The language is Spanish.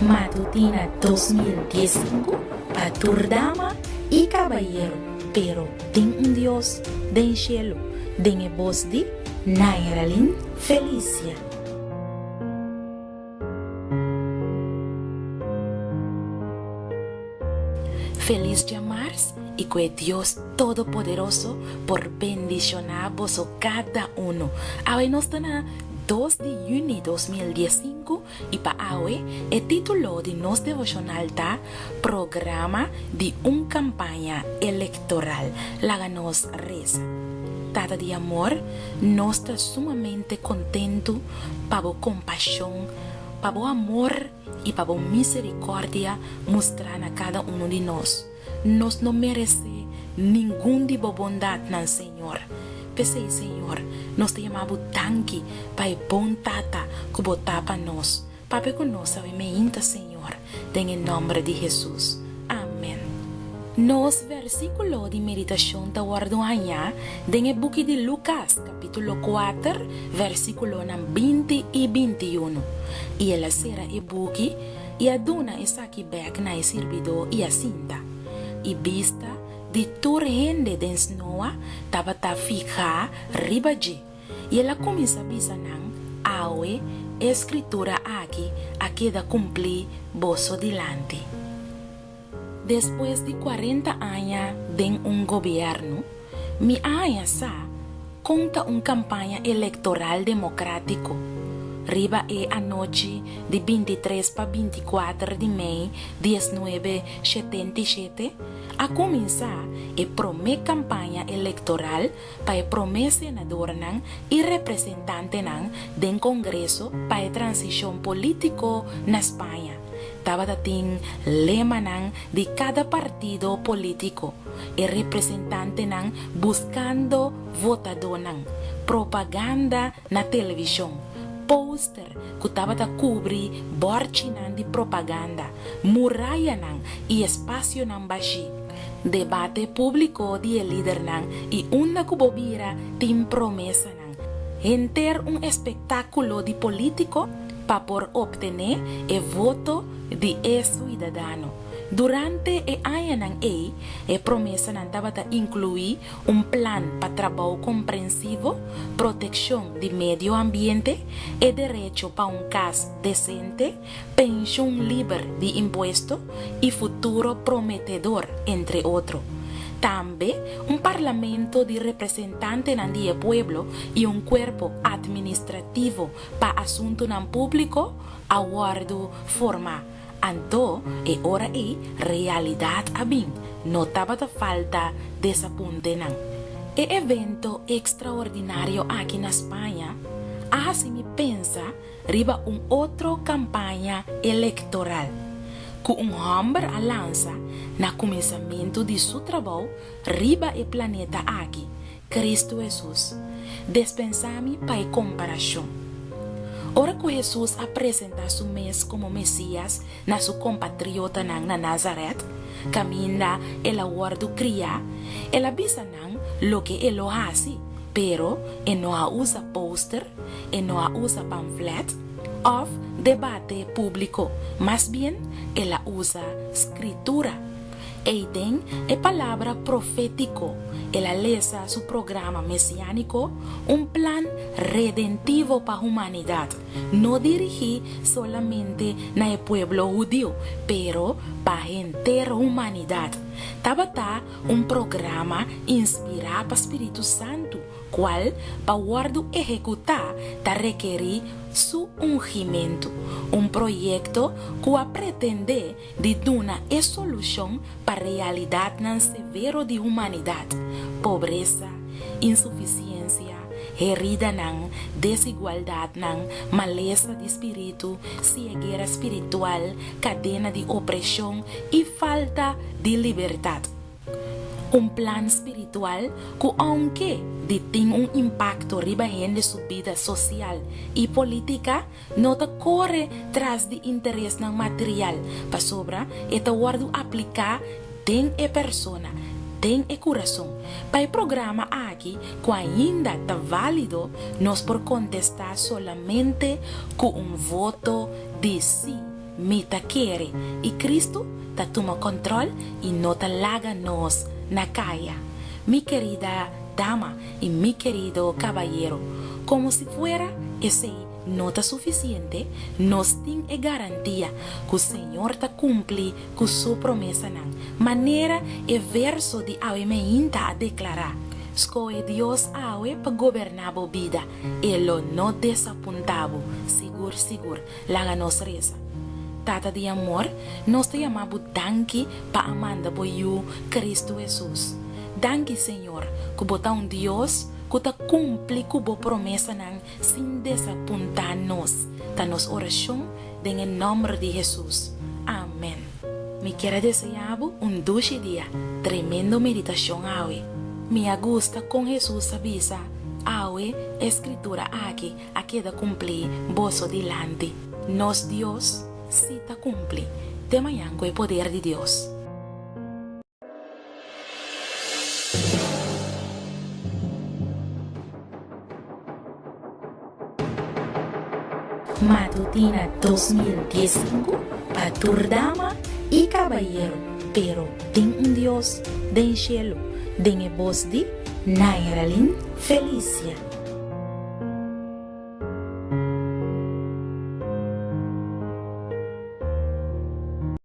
Matutina 2015 para Turdama y Caballero, pero ten un Dios den cielo, den e voz de Nairalin Felicia. Feliz llamarse y que Dios Todopoderoso por bendicionar vos cada uno. Hoy nos dan 2 de junio 2015 y para hoy el título de nos devocional está Programa de una campaña electoral. La ganos reza. Tata de amor, nos está sumamente contento para compasión, para amor y para misericordia mostrar a cada uno de nosotros. Nos no merece ningún tipo de bondad en Señor. Pese Señor, nos te llamamos tanque para el bon tata que botar para nos. Papi con nos sabe me inta Señor, en el nombre de Jesús. Amén. Nos versículo de meditación te guardo allá en el buque de Lucas, capítulo 4, versículo 20 y 21. Y el hacer el buque y aduna es aquí back na el servidor y a cinta. Y vista de turrende de snowa tabata fija ribaje. Y ela comienza a bisanan awe escritura aquí a queda cumplir bozo delante. Después de 40 años de un gobierno, mi aña sa conta una campaña electoral democrático. Riba anoche de 23 para 24 de mayo 1977 a comenzar a primeira campaña electoral para el primer senador y representante del Congreso para la transición político en España. Estaba dating lema de cada partido político, el representante buscando votador, propaganda na televisión, póster que estaba a cubrir borchinan de propaganda, muralla y espacio baixi, debate público de líder y una cubobira de promesa enter un espectáculo de político para por obtener el voto de ciudadano. Durante el año la promesa estaba a incluir un plan para trabajo comprensivo, protección del medio ambiente, el derecho para un casa decente, pensión libre de impuestos y futuro prometedor, entre otros. También un parlamento de representantes del pueblo y un cuerpo administrativo para asuntos públicos a guardo forma. Anto e ora realidad abin, no estaba de falta desapunte. El evento extraordinario aquí en España, así me pensa, riba un otro campaña electoral. Con un hombre lanza na comenzamiento de su trabajo, riba el planeta aquí, Cristo Jesús. Dispensame para comparación. Ora que Jesús apresenta su mes como Mesías na su compatriota na Nazaret, camina el aguardo cría, el avisa lo que él lo hace, pero él no usa póster, él no usa pamphlet, o debate público, más bien él usa escritura. Eiden es palabra profético. Él alesa su programa mesiánico, un plan redentivo para la humanidad. No dirigí solamente na el pueblo judío, pero para la entera humanidad. Tabata un programa inspirado para Espíritu Santo, cual para guardo ejecutar ta requerir su ungimiento, un proyecto que pretende de dar solución para la realidad severo de humanidad, pobreza, insuficiencia, herida desigualdad, maleza de espíritu, ceguera espiritual, cadena de opresión y falta de libertad. Un plan espiritual que aunque tiene un impacto en su vida social y política, no te corre tras de interés material, para sobra esta guardo aplicar en persona, en el corazón. Para el programa aquí, que ainda está válido, nos por contestar solamente con un voto de sí me ta quiere y Cristo ta toma control y no ta laga nos na calle. Mi querida dama y mi querido caballero, como si fuera ese nota suficiente, nos tiene garantía que el Señor ta cumple con su promesa nan. Manera e verso de ave me inta a declarar. Escoe Dios awe pa gobernar a vida e lo no desapuntavo, seguro, laga nos reza. Tata de amor, nos te llamamos danki pa amanda por you, Cristo Jesús. Danki, Señor, que bota un Dios que ta cumpli cubo promesa nan sin desapuntarnos. Ta nos oración en el nombre de Jesús. Amén. Me quiero desear un dulce día, tremendo meditación hoy. Me gusta con Jesús avisa, hoy escritura aquí, a queda cumplir bozo delante. Nos Dios, si ta cumpli, de mañana con el poder de Dios. Matutina 2015 para dama y caballero, pero ten un Dios den cielo, den voz de Nairalin Felicia.